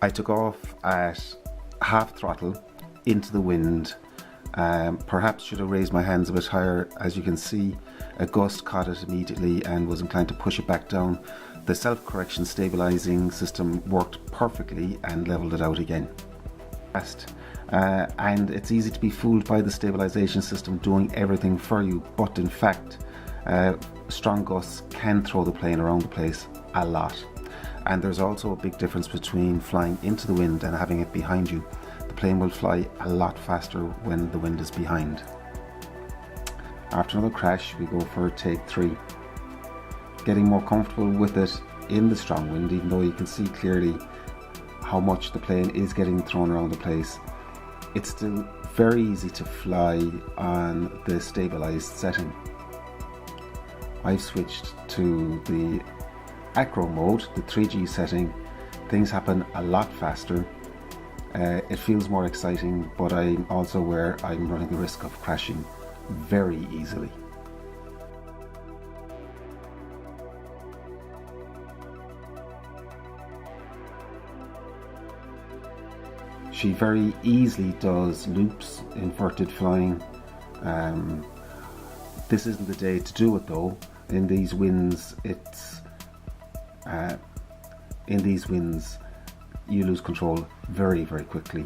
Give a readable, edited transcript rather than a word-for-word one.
I took off at half throttle into the wind. Perhaps should have raised my hands a bit higher. As you can see, a gust caught it immediately and was inclined to push it back down. The self-correction stabilizing system worked perfectly and leveled it out again. And it's easy to be fooled by the stabilization system doing everything for you, but in fact strong gusts can throw the plane around the place a lot. And there's also a big difference between flying into the wind and having it behind you. The plane will fly a lot faster when the wind is behind. After another crash, we go for take 3. Getting more comfortable with it in the strong wind, even though you can see clearly how much the plane is getting thrown around the place. It's still very easy to fly on the stabilized setting. I've switched to the acro mode, the 3G setting. Things happen a lot faster. It feels more exciting, but I'm also aware I'm running the risk of crashing very easily. She very easily does loops, inverted flying. This isn't the day to do it though. In these winds, you lose control very, very quickly.